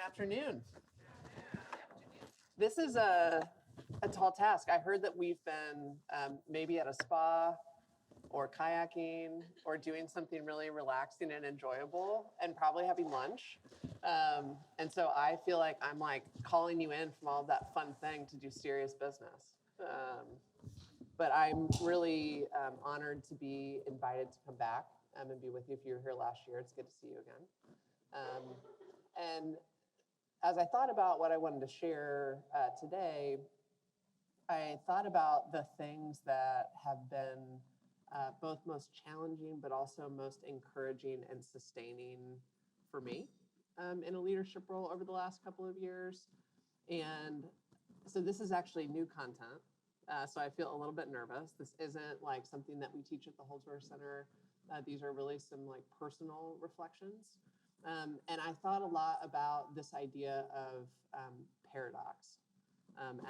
afternoon. This is a tall task. I heard that we've been maybe at a spa or kayaking or doing something really relaxing and enjoyable and probably having lunch. And so I feel like I'm like calling you in from all of that fun thing to do serious business. But I'm really honored to be invited to come back and be with you. If you were here last year, it's good to see you again. And as I thought about what I wanted to share today, I thought about the things that have been both most challenging, but also most encouraging and sustaining for me in a leadership role over the last couple of years. And so this is actually new content. So I feel a little bit nervous. This isn't like something that we teach at the Holdsworth Center. These are really some like personal reflections. And I thought a lot about this idea of paradox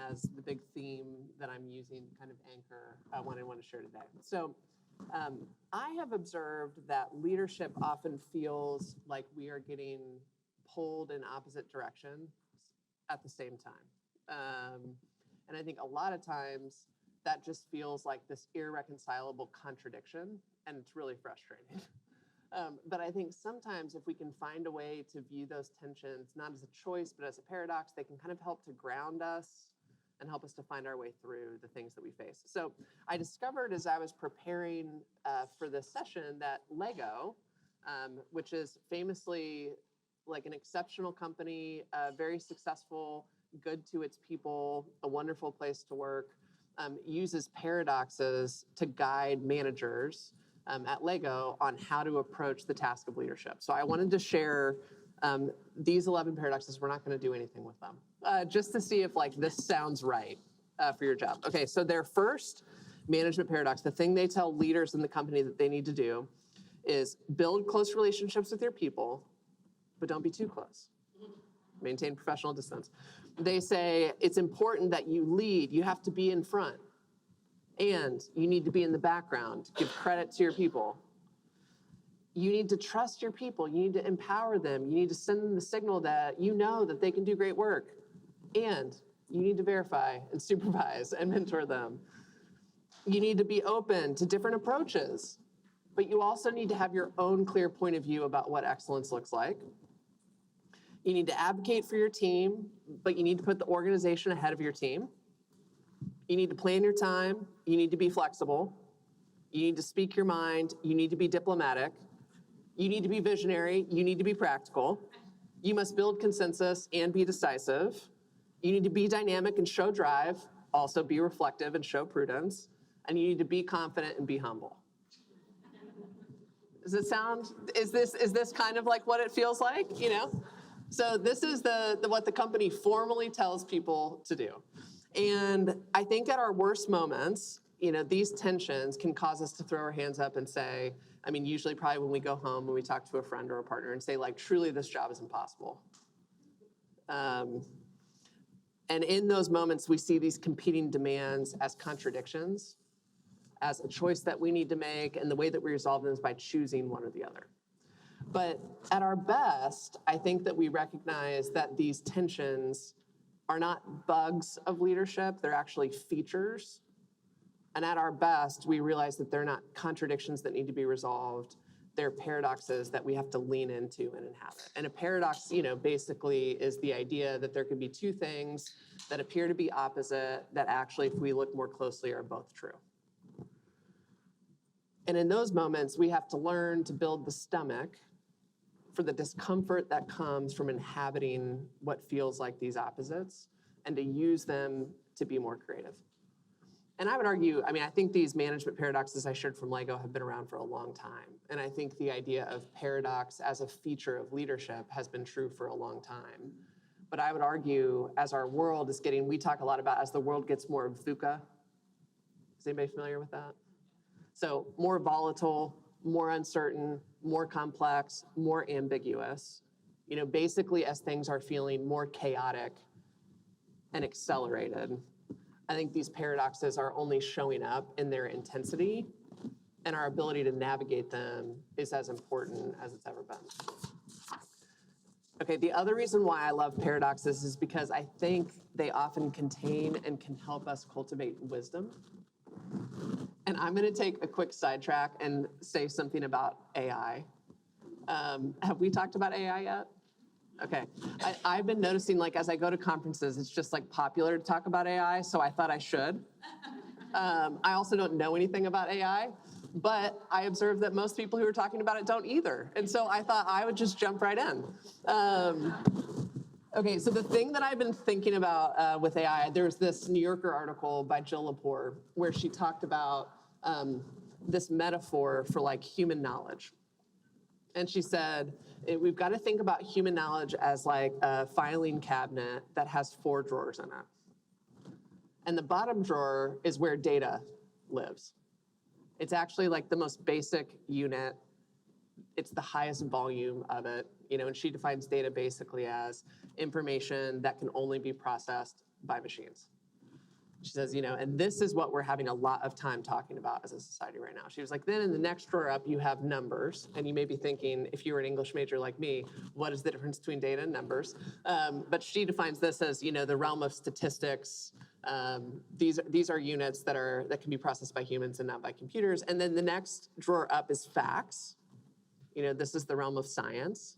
as the big theme that I'm using to kind of anchor what I want to share today. So I have observed that leadership often feels like we are getting pulled in opposite directions at the same time. And I think a lot of times that just feels like this irreconcilable contradiction, and it's really frustrating. But I think sometimes if we can find a way to view those tensions, not as a choice, but as a paradox, they can kind of help to ground us and help us to find our way through the things that we face. So I discovered as I was preparing for this session that Lego, which is famously like an exceptional company, very successful, good to its people, a wonderful place to work, uses paradoxes to guide managers at Lego on how to approach the task of leadership. So I wanted to share these 11 paradoxes. We're not going to do anything with them, just to see if like this sounds right for your job. Okay, so their first management paradox, the thing they tell leaders in the company that they need to do is build close relationships with your people, but don't be too close. Maintain professional distance. They say it's important that you lead. You have to be in front. And you need to be in the background. Give credit to your people. You need to trust your people. You need to empower them. You need to send them the signal that you know that they can do great work. And you need to verify and supervise and mentor them. You need to be open to different approaches. But you also need to have your own clear point of view about what excellence looks like. You need to advocate for your team, but you need to put the organization ahead of your team. You need to plan your time. You need to be flexible. You need to speak your mind. You need to be diplomatic. You need to be visionary. You need to be practical. You must build consensus and be decisive. You need to be dynamic and show drive, also be reflective and show prudence. And you need to be confident and be humble. Does it sound, is this kind of like what it feels like, you know? So this is what the company formally tells people to do. And I think at our worst moments, you know, these tensions can cause us to throw our hands up and say, I mean, usually probably when we go home, when we talk to a friend or a partner and say like, truly this job is impossible. And in those moments, we see these competing demands as contradictions, as a choice that we need to make. And the way that we resolve them is by choosing one or the other. But at our best, I think that we recognize that these tensions are not bugs of leadership, they're actually features. And at our best, we realize that they're not contradictions that need to be resolved. They're paradoxes that we have to lean into and inhabit. And a paradox, you know, basically is the idea that there could be two things that appear to be opposite that actually, if we look more closely, are both true. And in those moments, we have to learn to build the stomach for the discomfort that comes from inhabiting what feels like these opposites and to use them to be more creative. And I would argue, I mean, I think these management paradoxes I shared from Lego have been around for a long time. And I think the idea of paradox as a feature of leadership has been true for a long time. But I would argue as our world is getting, we talk a lot about as the world gets more VUCA. Is anybody familiar with that? So more volatile, more uncertain, more complex, more ambiguous. You know, basically as things are feeling more chaotic and accelerated, I think these paradoxes are only showing up in their intensity, and our ability to navigate them is as important as it's ever been. Okay, the other reason why I love paradoxes is because I think they often contain and can help us cultivate wisdom. And I'm going to take a quick sidetrack and say something about AI. Have we talked about AI yet? Okay, I've been noticing, like, as I go to conferences, it's just like popular to talk about AI, so I thought I should. I also don't know anything about AI, but I observed that most people who are talking about it don't either. And so I thought I would just jump right in. Okay, so the thing that I've been thinking about with AI, there's this New Yorker article by Jill Lepore where she talked about this metaphor for like human knowledge. And she said, we've got to think about human knowledge as like a filing cabinet that has 4 drawers in it. And the bottom drawer is where data lives. It's actually like the most basic unit. It's the highest volume of it, and she defines data basically as information that can only be processed by machines. She says, and this is what we're having a lot of time talking about as a society right now. She was like, then in the next drawer up, you have numbers. And you may be thinking, if you were an English major like me, what is the difference between data and numbers? But she defines this as, the realm of statistics. These are units that can be processed by humans and not by computers. And then the next drawer up is facts. This is the realm of science,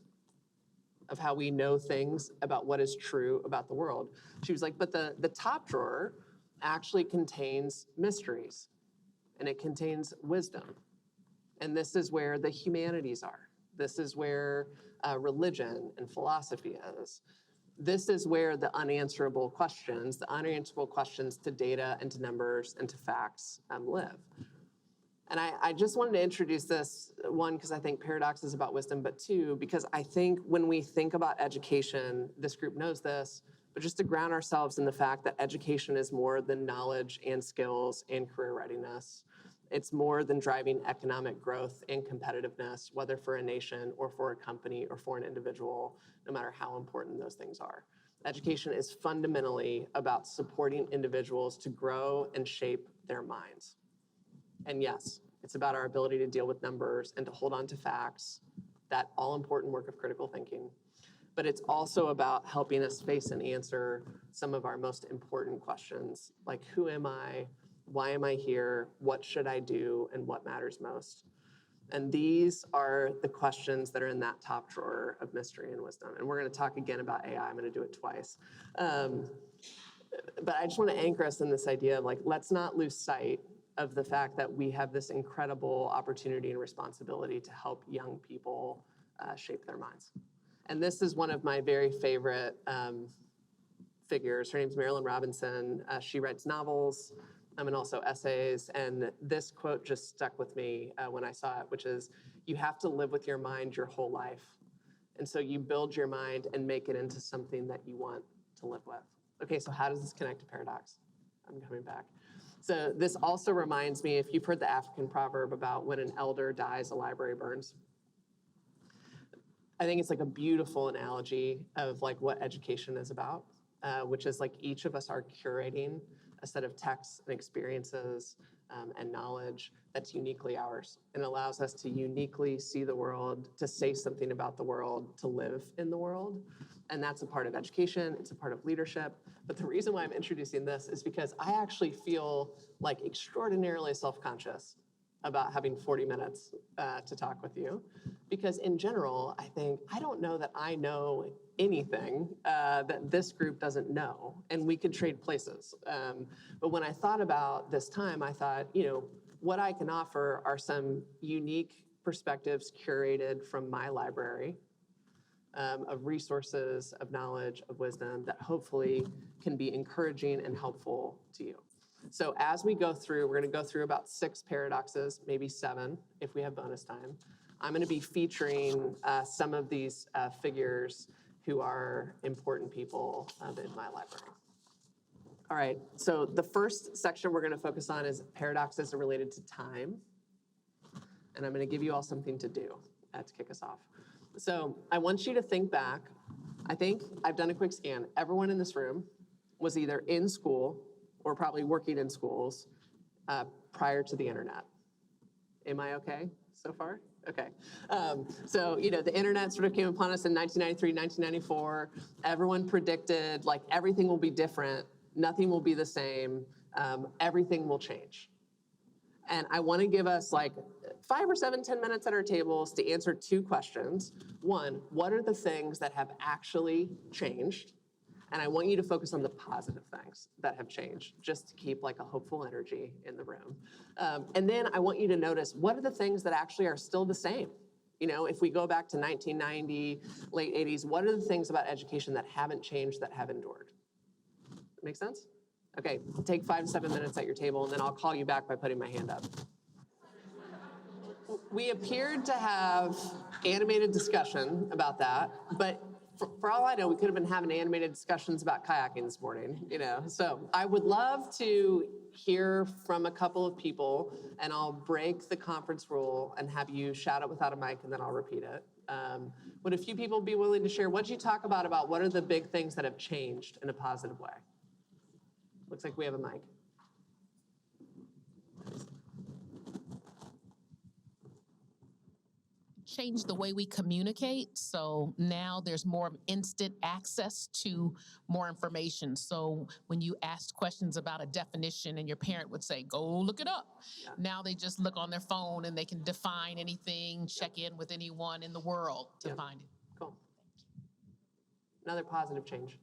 of how we know things about what is true about the world. She was like, but the top drawer actually contains mysteries, and it contains wisdom. And this is where the humanities are. This is where religion and philosophy is. This is where the unanswerable questions to data and to numbers and to facts live. And I just wanted to introduce this, one, because I think paradox is about wisdom, but 2, because I think when we think about education, this group knows this, but just to ground ourselves in the fact that education is more than knowledge and skills and career readiness. It's more than driving economic growth and competitiveness, whether for a nation or for a company or for an individual, no matter how important those things are. Education is fundamentally about supporting individuals to grow and shape their minds. And yes, it's about our ability to deal with numbers and to hold on to facts, that all-important work of critical thinking. But it's also about helping us face and answer some of our most important questions, like who am I, why am I here, what should I do, and what matters most? And these are the questions that are in that top drawer of mystery and wisdom. And we're going to talk again about AI. I'm going to do it twice. But I just want to anchor us in this idea of, like, let's not lose sight of the fact that we have this incredible opportunity and responsibility to help young people shape their minds. And this is one of my very favorite figures. Her name's Marilynne Robinson. She writes novels and also essays. And this quote just stuck with me when I saw it, which is, you have to live with your mind your whole life. And so you build your mind and make it into something that you want to live with. Okay, so how does this connect to paradox? I'm coming back. So this also reminds me, if you've heard the African proverb about when an elder dies, a library burns. I think it's like a beautiful analogy of like what education is about, which is like each of us are curating a set of texts and experiences and knowledge that's uniquely ours and allows us to uniquely see the world, to say something about the world, to live in the world. And that's a part of education, it's a part of leadership. But the reason why I'm introducing this is because I actually feel like extraordinarily self-conscious about having 40 minutes to talk with you. Because in general, I don't know that I know anything that this group doesn't know, and we could trade places. But when I thought about this time, I thought, what I can offer are some unique perspectives curated from my library of resources, of knowledge, of wisdom that hopefully can be encouraging and helpful to you. So as we go through, we're going to go through about 6 paradoxes, maybe 7 if we have bonus time. I'm going to be featuring some of these figures who are important people in my library. All right, so the first section we're going to focus on is paradoxes related to time. And I'm going to give you all something to do to kick us off. So I want you to think back. I think I've done a quick scan. Everyone in this room was either in school or probably working in schools prior to the internet. Am I okay so far? Okay. So, the internet sort of came upon us in 1993, 1994. Everyone predicted like everything will be different. Nothing will be the same. Everything will change. And I want to give us like 5 or 7, 10 minutes at our tables to answer 2 questions. One, what are the things that have actually changed? And I want you to focus on the positive things that have changed, just to keep like a hopeful energy in the room. And then I want you to notice, what are the things that actually are still the same? If we go back to 1990, late 80s, what are the things about education that haven't changed, that have endured? Make sense? Okay, take 5 to 7 minutes at your table, and then I'll call you back by putting my hand up. We appeared to have animated discussion about that, but for all I know, we could have been having animated discussions about kayaking this morning, So I would love to hear from a couple of people, and I'll break the conference rule and have you shout it without a mic, and then I'll repeat it. Would a few people be willing to share? What did you talk about what are the big things that have changed in a positive way? Looks like we have a mic. Change the way we communicate. So now there's more instant access to more information. So when you asked questions about a definition and your parent would say, go look it up. Yeah. Now they just look on their phone and they can define anything, check in with anyone in the world to find it. Cool. Another positive change.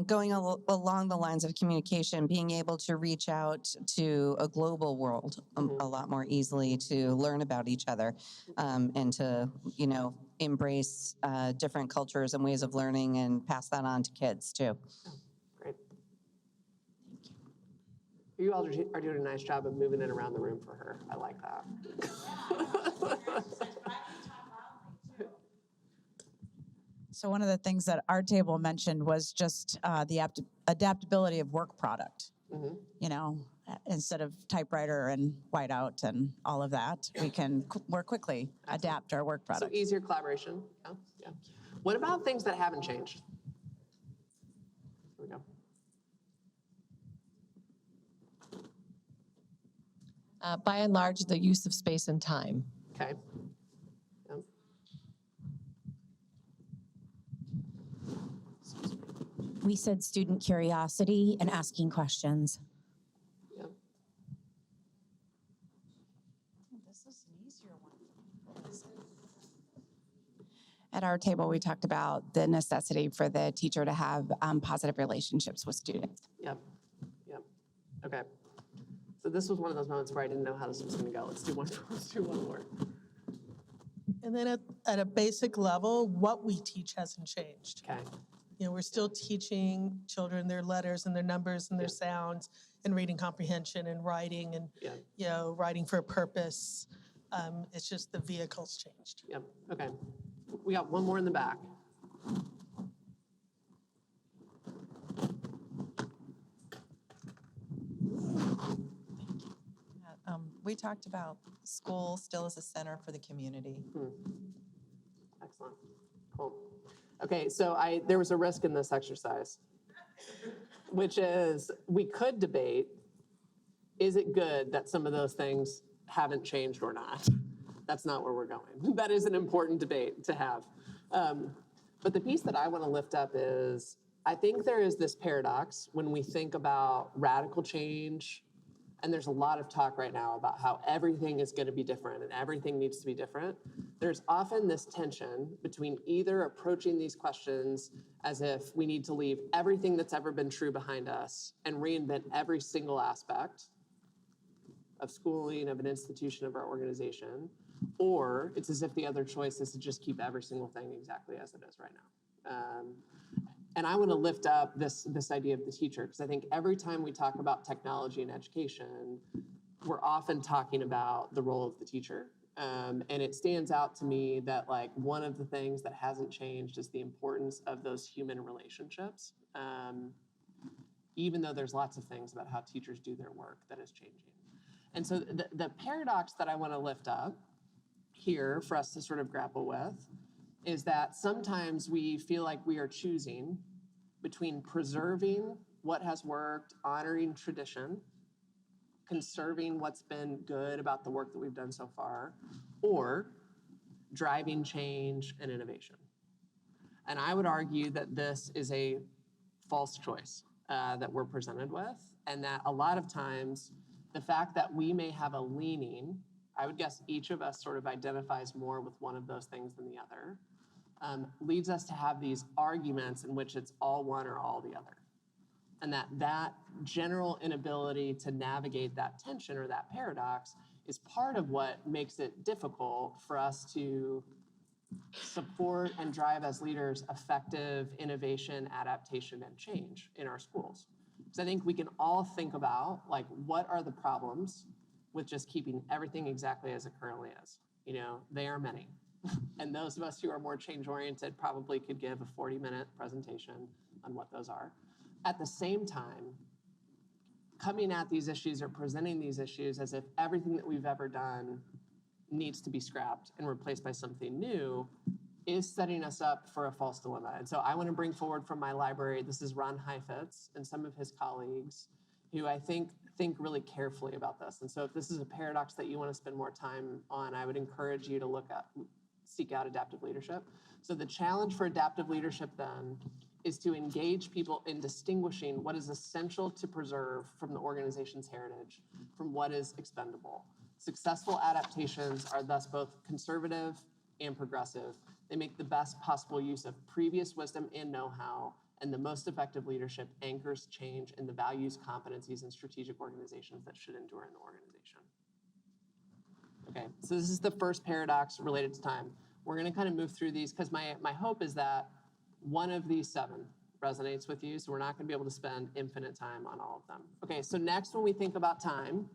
Going along the lines of communication, being able to reach out to a global world a lot more easily, to learn about each other, and to, embrace different cultures and ways of learning and pass that on to kids too. Oh, great. You all are doing a nice job of moving it around the room for her. I like that. So one of the things that our table mentioned was just the adaptability of work product. Instead of typewriter and whiteout and all of that, we can more quickly adapt our work product. So easier collaboration. Yeah. What about things that haven't changed? Here we go. By and large, the use of space and time. Okay. We said student curiosity and asking questions. Yeah. This is an easier one. At our table, we talked about the necessity for the teacher to have positive relationships with students. Yep. Okay. So this was one of those moments where I didn't know how this was going to go. Let's do one more. And then at a basic level, what we teach hasn't changed. Okay. We're still teaching children their letters and their numbers and their sounds and reading comprehension and writing and, writing for a purpose. It's just the vehicle's changed. Yep. Okay. We got one more in the back. We talked about school still as a center for the community. Excellent. Cool. Okay, so there was a risk in this exercise, which is we could debate, is it good that some of those things haven't changed or not? That's not where we're going. That is an important debate to have. But the piece that I want to lift up is, I think there is this paradox when we think about radical change, and there's a lot of talk right now about how everything is going to be different and everything needs to be different. There's often this tension between either approaching these questions as if we need to leave everything that's ever been true behind us and reinvent every single aspect of schooling, of an institution, of our organization, or it's as if the other choice is to just keep every single thing exactly as it is right now. And I want to lift up this idea of the teacher, because I think every time we talk about technology and education, we're often talking about the role of the teacher. And it stands out to me that one of the things that hasn't changed is the importance of those human relationships, even though there's lots of things about how teachers do their work that is changing. And so the paradox that I want to lift up here for us to sort of grapple with is that sometimes we feel like we are choosing between preserving what has worked, honoring tradition, conserving what's been good about the work that we've done so far, or driving change and innovation. And I would argue that this is a false choice that we're presented with, and that a lot of times the fact that we may have a leaning, I would guess each of us sort of identifies more with one of those things than the other, leads us to have these arguments in which it's all one or all the other. And that general inability to navigate that tension or that paradox is part of what makes it difficult for us to support and drive as leaders effective innovation, adaptation, and change in our schools. Because I think we can all think about, like, what are the problems with just keeping everything exactly as it currently is? You know, they are many. And those of us who are more change-oriented probably could give a 40-minute presentation on what those are. At the same time, coming at these issues or presenting these issues as if everything that we've ever done needs to be scrapped and replaced by something new is setting us up for a false dilemma. And so I want to bring forward from my library, this is Ron Heifetz and some of his colleagues who I think really carefully about this. And so if this is a paradox that you want to spend more time on, I would encourage you to seek out adaptive leadership. So the challenge for adaptive leadership then is to engage people in distinguishing what is essential to preserve from the organization's heritage from what is expendable. Successful adaptations are thus both conservative and progressive. They make the best possible use of previous wisdom and know-how, and the most effective leadership anchors change in the values, competencies, and strategic organizations that should endure in the organization. Okay, so this is the first paradox related to time. We're gonna kind of move through these because my hope is that one of these 7 resonates with you, so we're not gonna be able to spend infinite time on all of them. Okay, so next when we think about time,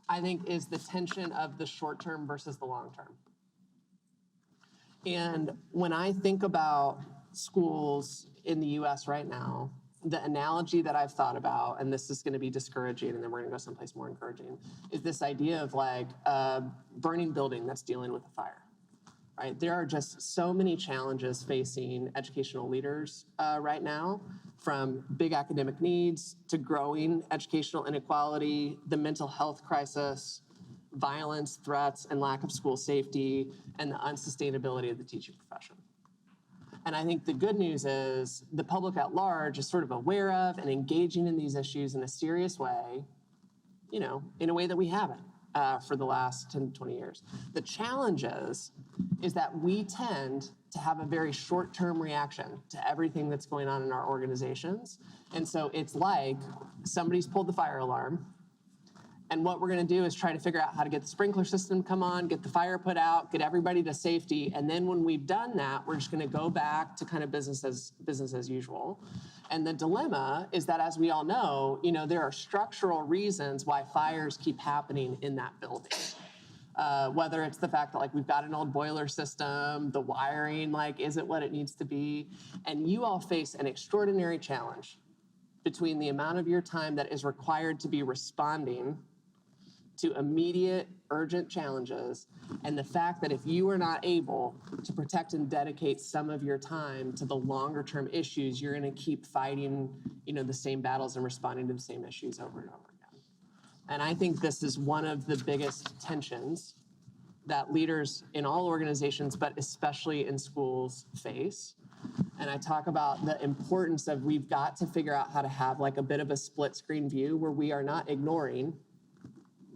I think is the tension of the short term versus the long term. And when I think about schools in the US right now, the analogy that I've thought about, and this is gonna be discouraging and then we're gonna go someplace more encouraging, is this idea of like a burning building that's dealing with a fire. Right? There are just so many challenges facing educational leaders right now, from big academic needs to growing educational inequality, the mental health crisis, violence, threats, and lack of school safety, and the unsustainability of the teaching profession. And I think the good news is the public at large is sort of aware of and engaging in these issues in a serious way, you know, in a way that we haven't for the last 10 to 20 years. The challenge is that we tend to have a very short-term reaction to everything that's going on in our organizations. And so it's like somebody's pulled the fire alarm, and what we're gonna do is try to figure out how to get the sprinkler system to come on, get the fire put out, get everybody to safety, and then when we've done that, we're just gonna go back to kind of business as usual. And the dilemma is that, as we all know, you know, there are structural reasons why fires keep happening in that building. Whether it's the fact that, like, we've got an old boiler system, the wiring, like, isn't what it needs to be. And you all face an extraordinary challenge between the amount of your time that is required to be responding to immediate, urgent challenges, and the fact that if you are not able to protect and dedicate some of your time to the longer term issues, you're gonna keep fighting, you know, the same battles and responding to the same issues over and over again. And I think this is one of the biggest tensions that leaders in all organizations, but especially in schools, face. And I talk about the importance of, we've got to figure out how to have like a bit of a split screen view where we are not ignoring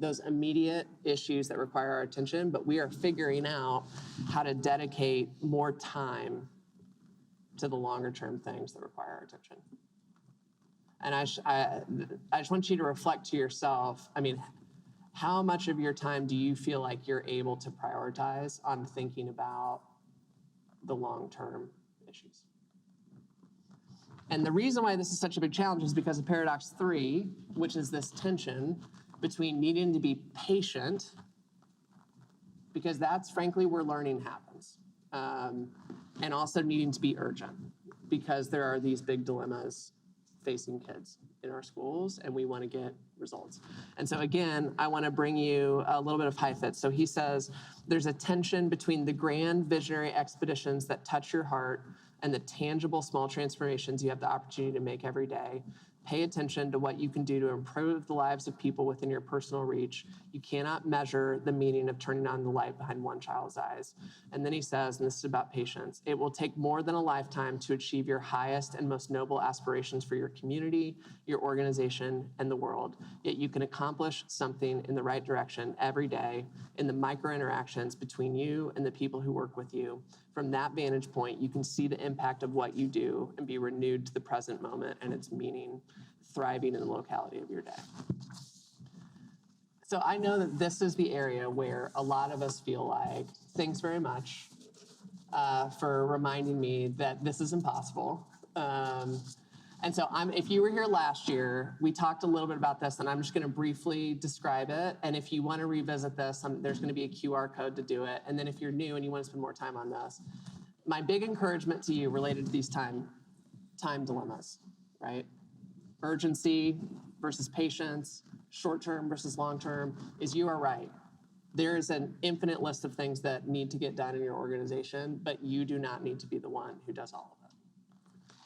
those immediate issues that require our attention, but we are figuring out how to dedicate more time to the longer term things that require our attention. And I just want you to reflect to yourself, I mean, how much of your time do you feel like you're able to prioritize on thinking about the long-term issues? And the reason why this is such a big challenge is because of paradox 3, which is this tension between needing to be patient, because that's frankly where learning happens, and also needing to be urgent, because there are these big dilemmas facing kids in our schools, and we want to get results. And so again, I want to bring you a little bit of Heifetz. So he says, there's a tension between the grand visionary expeditions that touch your heart and the tangible small transformations you have the opportunity to make every day. Pay attention to what you can do to improve the lives of people within your personal reach. You cannot measure the meaning of turning on the light behind one child's eyes. And then he says, and this is about patience, it will take more than a lifetime to achieve your highest and most noble aspirations for your community, your organization, and the world. Yet you can accomplish something in the right direction every day in the micro interactions between you and the people who work with you. From that vantage point, you can see the impact of what you do and be renewed to the present moment and its meaning, thriving in the locality of your day. So I know that this is the area where a lot of us feel like, thanks very much for reminding me that this is impossible. And so if you were here last year, we talked a little bit about this, and I'm just gonna briefly describe it. And if you wanna revisit this, there's gonna be a QR code to do it. And then if you're new and you wanna spend more time on this, my big encouragement to you related to these time dilemmas, right? Urgency versus patience, short-term versus long-term, is you are right. There is an infinite list of things that need to get done in your organization, but you do not need to be the one who does all of it.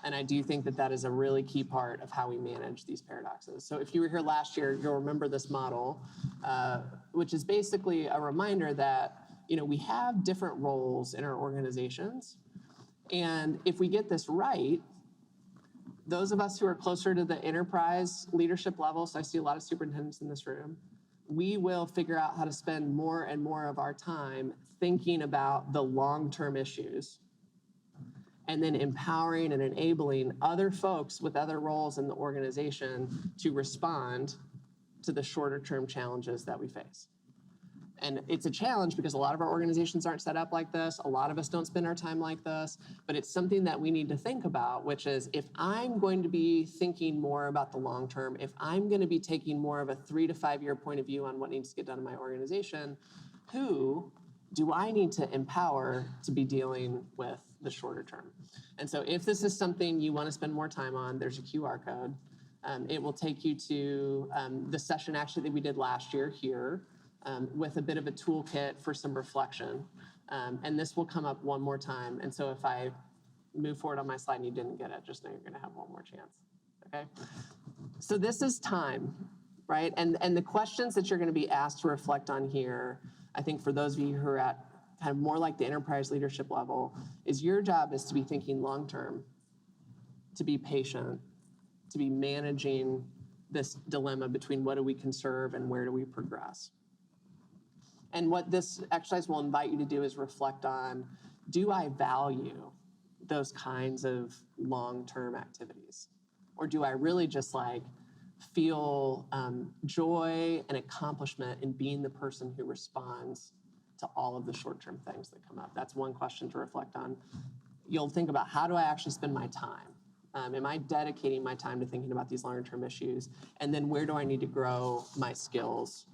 And I do think that that is a really key part of how we manage these paradoxes. So if you were here last year, you'll remember this model, which is basically a reminder that we have different roles in our organizations. And if we get this right, those of us who are closer to the enterprise leadership level, so I see a lot of superintendents in this room, we will figure out how to spend more and more of our time thinking about the long-term issues and then empowering and enabling other folks with other roles in the organization to respond to the shorter-term challenges that we face. And it's a challenge because a lot of our organizations aren't set up like this. A lot of us don't spend our time like this, but it's something that we need to think about, which is if I'm going to be thinking more about the long term, if I'm going to be taking more of a 3 to 5 year point of view on what needs to get done in my organization, who do I need to empower to be dealing with the shorter term? And so if this is something you want to spend more time on, there's a QR code. It will take you to the session actually that we did last year here, with a bit of a toolkit for some reflection. And this will come up one more time. And so if I move forward on my slide and you didn't get it, just know you're gonna have one more chance, okay? So this is time, right? And the questions that you're gonna be asked to reflect on here, I think for those of you who are at kind of more like the enterprise leadership level, is your job is to be thinking long-term, to be patient, to be managing this dilemma between what do we conserve and where do we progress. And what this exercise will invite you to do is reflect on, do I value those kinds of long-term activities? Or do I really just feel joy and accomplishment in being the person who responds to all of the short-term things that come up? That's one question to reflect on. You'll think about, how do I actually spend my time? Am I dedicating my time to thinking about these longer-term issues? And then where do I need to grow my skills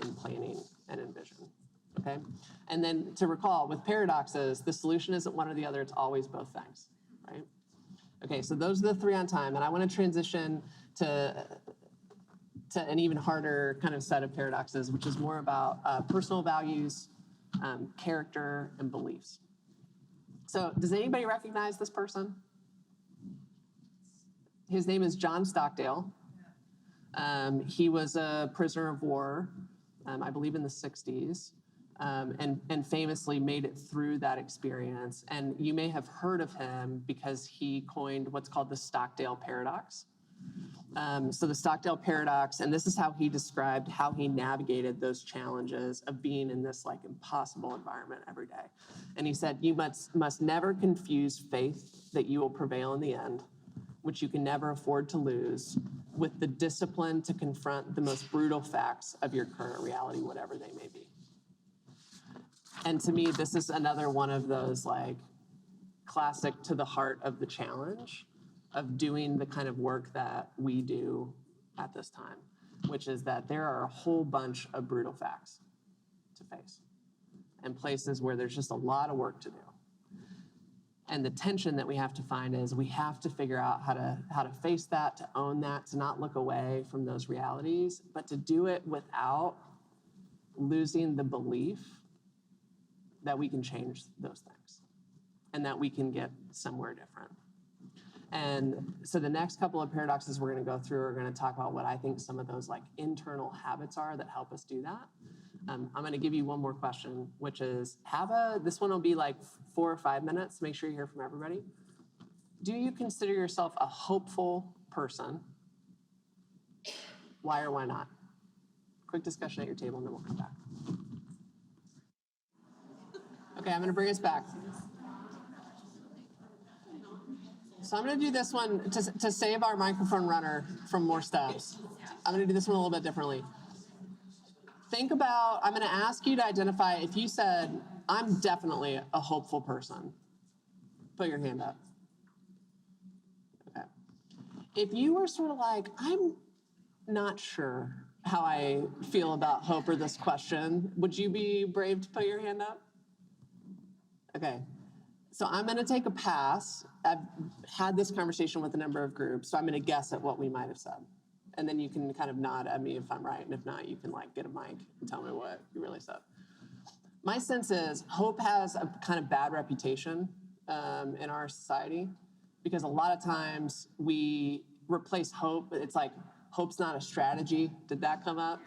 in planning and in vision, okay? And then to recall, with paradoxes, the solution isn't one or the other, it's always both things, right? Okay, so those are the 3 on time, and I wanna transition to an even harder kind of set of paradoxes, which is more about personal values, character, and beliefs. So does anybody recognize this person? His name is John Stockdale. He was a prisoner of war, I believe in the 60s, and famously made it through that experience. And you may have heard of him because he coined what's called the Stockdale paradox. So the Stockdale paradox, and this is how he described how he navigated those challenges of being in this impossible environment every day. And he said, you must never confuse faith that you will prevail in the end, which you can never afford to lose, with the discipline to confront the most brutal facts of your current reality, whatever they may be. And to me, this is another one of those classic to the heart of the challenge of doing the kind of work that we do at this time, which is that there are a whole bunch of brutal facts to face and places where there's just a lot of work to do. And the tension that we have to find is we have to figure out how to face that, to own that, to not look away from those realities, but to do it without losing the belief that we can change those things and that we can get somewhere different. And so the next couple of paradoxes we're going to go through are going to talk about what I think some of those like internal habits are that help us do that. I'm going to give you one more question, which is this one will be like 4 or 5 minutes. Make sure you hear from everybody. Do you consider yourself a hopeful person? Why or why not? Quick discussion at your table and then we'll come back. Okay, I'm going to bring us back. So I'm going to do this one to save our microphone runner from more steps. I'm going to do this one a little bit differently. I'm going to ask you to identify if you said, I'm definitely a hopeful person. Put your hand up. Okay. If you were sort of like, I'm not sure how I feel about hope or this question, would you be brave to put your hand up? Okay. So I'm going to take a pass. I've had this conversation with a number of groups, so I'm going to guess at what we might have said. And then you can kind of nod at me if I'm right, and if not, you can like get a mic and tell me what you really said. My sense is hope has a kind of bad reputation in our society because a lot of times we replace hope. It's like hope's not a strategy. Did that come up?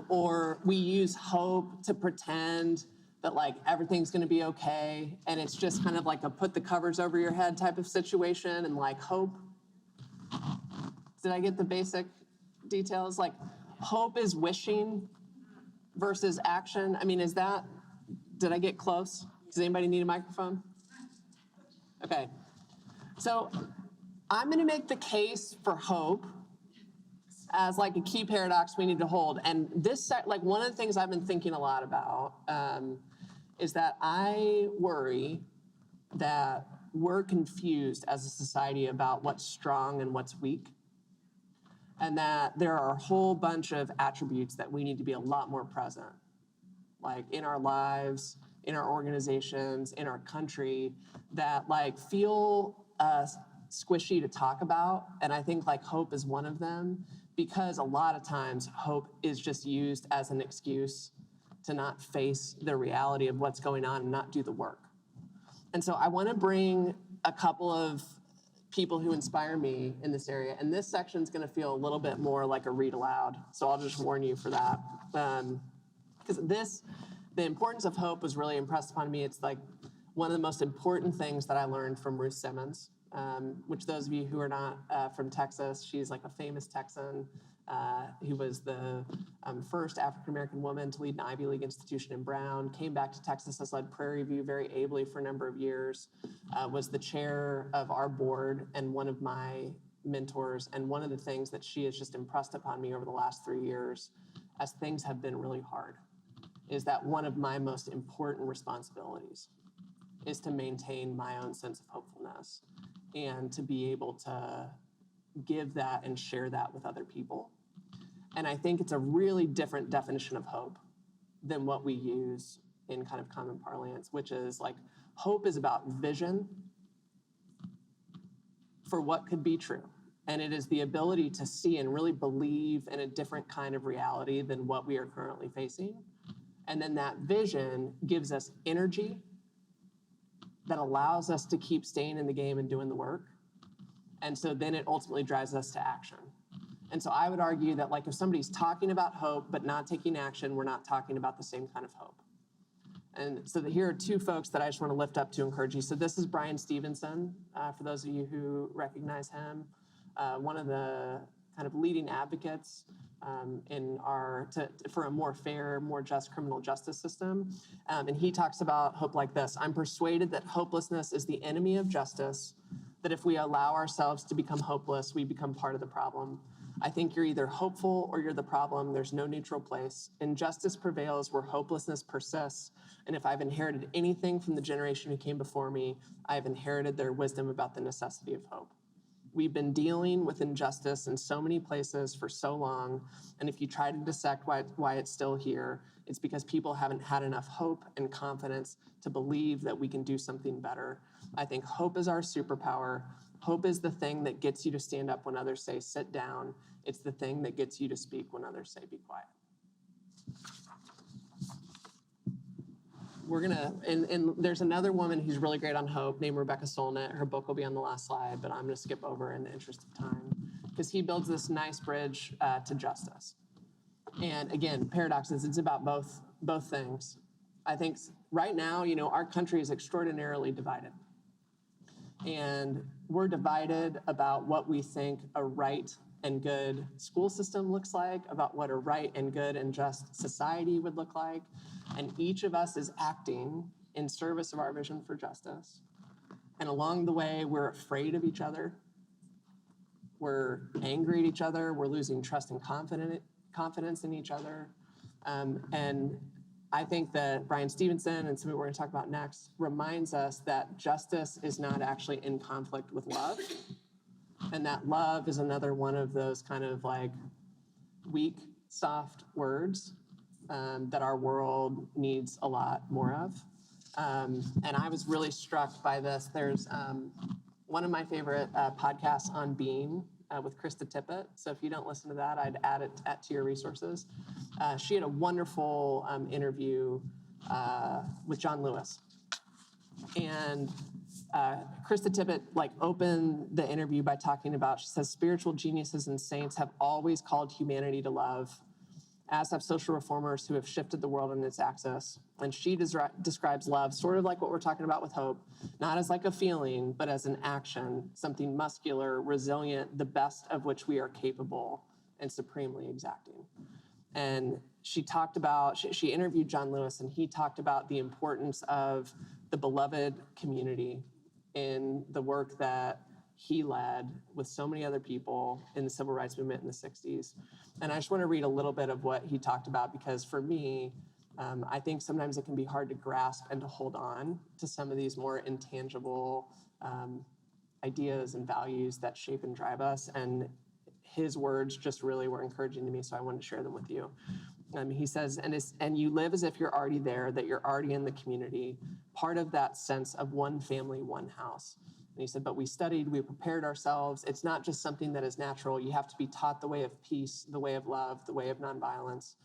Or we use hope to pretend that like everything's going to be okay, and it's just kind of like a put the covers over your head type of situation, and like hope. Did I get the basic details? Like hope is wishing versus action. I mean, did I get close? Does anybody need a microphone? Okay. So I'm going to make the case for hope as like a key paradox we need to hold. And this, like one of the things I've been thinking a lot about is that I worry that we're confused as a society about what's strong and what's weak. And that there are a whole bunch of attributes that we need to be a lot more present, like in our lives, in our organizations, in our country, that like feel squishy to talk about. And I think like hope is one of them, because a lot of times hope is just used as an excuse to not face the reality of what's going on and not do the work. And so I want to bring a couple of people who inspire me in this area. And this section is going to feel a little bit more like a read aloud. So I'll just warn you for that. Because the importance of hope was really impressed upon me. It's like one of the most important things that I learned from Ruth Simmons, which those of you who are not from Texas, she's like a famous Texan who was the first African-American woman to lead an Ivy League institution in Brown, came back to Texas, has led Prairie View very ably for a number of years, was the chair of our board and one of my mentors. And one of the things that she has just impressed upon me over the last 3 years, as things have been really hard, is that one of my most important responsibilities is to maintain my own sense of hopefulness and to be able to give that and share that with other people. And I think it's a really different definition of hope than what we use in kind of common parlance, which is like hope is about vision for what could be true. And it is the ability to see and really believe in a different kind of reality than what we are currently facing. And then that vision gives us energy that allows us to keep staying in the game and doing the work. And so then it ultimately drives us to action. And so I would argue that like if somebody's talking about hope but not taking action, we're not talking about the same kind of hope. And so here are two folks that I just want to lift up to encourage you. So this is Brian Stevenson, for those of you who recognize him, one of the kind of leading advocates for a more fair, more just criminal justice system. And he talks about hope like this: I'm persuaded that hopelessness is the enemy of justice, that if we allow ourselves to become hopeless, we become part of the problem. I think you're either hopeful or you're the problem. There's no neutral place. Injustice prevails where hopelessness persists. And if I've inherited anything from the generation who came before me, I've inherited their wisdom about the necessity of hope. We've been dealing with injustice in so many places for so long, and if you try to dissect why it's still here, it's because people haven't had enough hope and confidence to believe that we can do something better. I think hope is our superpower. Hope is the thing that gets you to stand up when others say sit down. It's the thing that gets you to speak when others say be quiet. We're gonna, and there's another woman who's really great on hope named Rebecca Solnit. Her book will be on the last slide, but I'm gonna skip over in the interest of time, because he builds this nice bridge to justice. And again, paradoxes, it's about both things. I think right now, our country is extraordinarily divided. And we're divided about what we think a right and good school system looks like, about what a right and good and just society would look like. And each of us is acting in service of our vision for justice. And along the way, we're afraid of each other. We're angry at each other. We're losing trust and confidence in each other. And I think that Brian Stevenson, and something we're going to talk about next, reminds us that justice is not actually in conflict with love. And that love is another one of those kind of like weak, soft words that our world needs a lot more of. And I was really struck by this. There's one of my favorite podcasts on being with Krista Tippett. So if you don't listen to that, I'd add it to your resources. She had a wonderful interview with John Lewis. And Krista Tippett opened the interview by talking about, she says, spiritual geniuses and saints have always called humanity to love, as have social reformers who have shifted the world on its axis. And she describes love sort of like what we're talking about with hope, not as like a feeling, but as an action, something muscular, resilient, the best of which we are capable and supremely exacting. And she talked about, she interviewed John Lewis, and he talked about the importance of the beloved community in the work that he led with so many other people in the civil rights movement in the 60s. And I just want to read a little bit of what he talked about, because for me, I think sometimes it can be hard to grasp and to hold on to some of these more intangible ideas and values that shape and drive us. And his words just really were encouraging to me, so I wanted to share them with you. He says, and you live as if you're already there, that you're already in the community, part of that sense of one family, one house. And he said, but we studied, we prepared ourselves. It's not just something that is natural. You have to be taught the way of peace, the way of love, the way of nonviolence.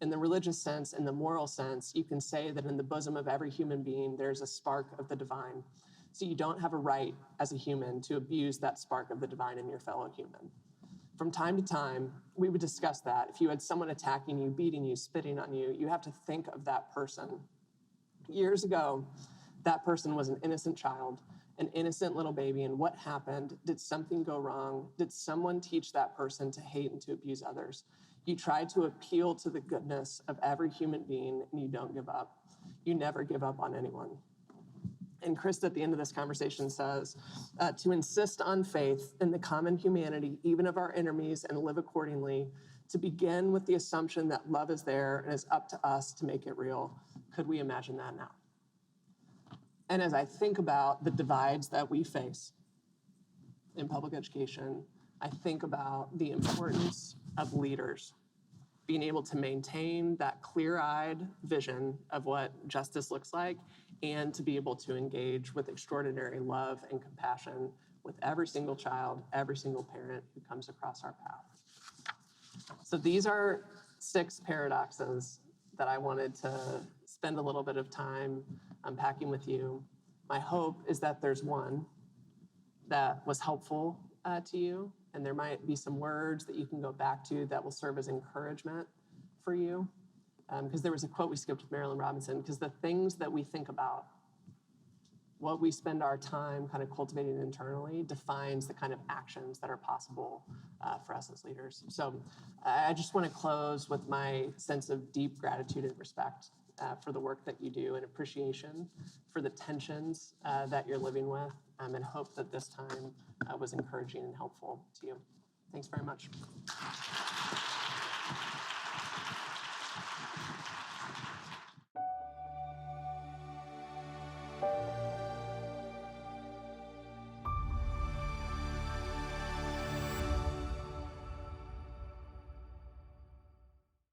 In the religious sense, in the moral sense, you can say that in the bosom of every human being, there's a spark of the divine. So you don't have a right as a human to abuse that spark of the divine in your fellow human. From time to time, we would discuss that. If you had someone attacking you, beating you, spitting on you, you have to think of that person. Years ago, that person was an innocent child, an innocent little baby, and what happened? Did something go wrong? Did someone teach that person to hate and to abuse others? You try to appeal to the goodness of every human being, and you don't give up. You never give up on anyone. And Krista, at the end of this conversation, says, to insist on faith in the common humanity, even of our enemies, and live accordingly, to begin with the assumption that love is there and is up to us to make it real. Could we imagine that now? And as I think about the divides that we face in public education, I think about the importance of leaders being able to maintain that clear-eyed vision of what justice looks like, and to be able to engage with extraordinary love and compassion with every single child, every single parent who comes across our path. So these are 6 paradoxes that I wanted to spend a little bit of time unpacking with you. My hope is that there's one that was helpful to you, and there might be some words that you can go back to that will serve as encouragement for you. Because there was a quote we skipped with Marilyn Robinson, because the things that we think about, what we spend our time kind of cultivating internally, defines the kind of actions that are possible for us as leaders. So I just want to close with my sense of deep gratitude and respect for the work that you do, and appreciation for the tensions that you're living with, and hope that this time was encouraging and helpful to you. Thanks very much.